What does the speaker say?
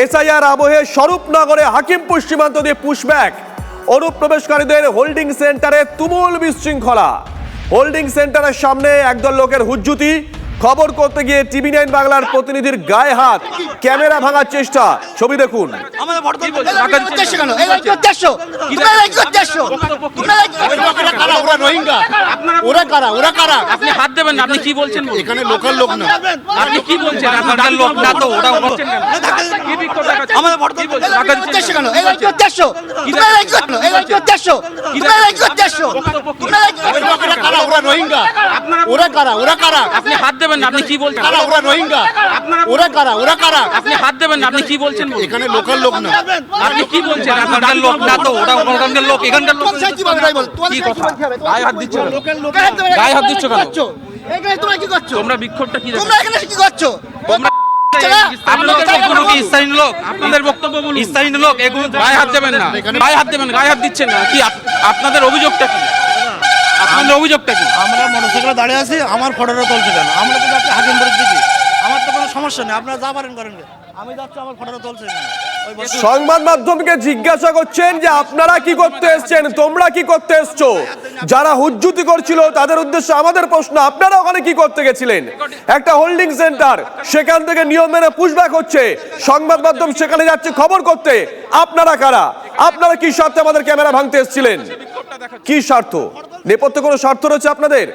SIR আবহে স্বরূপনগরে হাকিমপুর সীমান্ত দিয়ে পুশব্যাক, অনুপ্রবেশকারীদের হোল্ডিং সেন্টারে তুমুল বিশৃঙ্খলা। হোল্ডিং সেন্টারের সামনে একদল লোকের হুজ্জুতি, খবর করতে গিয়ে টিভি9 বাংলার প্রতিনিধির গায়ে হাত, ক্যামেরা ভাঙার চেষ্টা। ছবি দেখুন। আপনি হাত দেবেন না, আপনি কি বলছেন? এখানে লোকাল লোক না, আপনি কি বলছেন? আপনাদের লোক না তো, ওটা বলছেন কেন? কি বিক্ষোভ দেখাচ্ছেন? আমাদের ভোট কি বলছেন? টাকা দিচ্ছেন কেন? আপনি হাত দেবেন না, আপনি কি বলছেন? আপনি হাত দেবেন না, আপনি কি বলছেন? এখানে লোকাল লোক না, আপনি কি বলছেন? আপনাদের লোক না তো, ওটা ওখানকার লোক, এখানকার লোক। কি কথা? গায়ে হাত দিচ্ছ কেন? গায়ে হাত দিচ্ছ কেন? তোমরা বিক্ষোভটা কি দেখো? তোমরা আপনাদের বক্তব্য কি স্থানীয় লোক? আপনাদের বক্তব্য বলুন। স্থানীয় লোক, এগুলো গায়ে হাত দেবেন না, গায়ে হাত দেবেন, গায়ে হাত দিচ্ছেন না। কি আপনাদের অভিযোগটা কি? আপনাদের অভিযোগটা কি? আমরা মোটরসাইকেলে দাঁড়িয়ে আছি, আমার ফটোটা তুলছে কেন? আমরা তো যাচ্ছি হাকিমপুরের দিকে, আমার তো কোনো সমস্যা নেই, আপনারা যা পারেন করেন। আমি যাচ্ছি, আমার ফটোটা তুলছে কেন? সংবাদ মাধ্যমকে জিজ্ঞাসা করছেন যে আপনারা কি করতে এসছেন, তোমরা কি করতে এসছো? যারা হুজ্জুতি করছিল তাদের উদ্দেশ্যে আমাদের প্রশ্ন, আপনারা ওখানে কি করতে গেছিলেন? একটা হোল্ডিং সেন্টার, সেখান থেকে নিয়ম মেনে পুশব্যাক হচ্ছে, সংবাদ মাধ্যম সেখানে যাচ্ছে খবর করতে। আপনারা কারা? আপনারা কি স্বার্থে আমাদের ক্যামেরা ভাঙতে এসেছিলেন? কি স্বার্থ? নেপথ্যে কোনো স্বার্থ রয়েছে আপনাদের?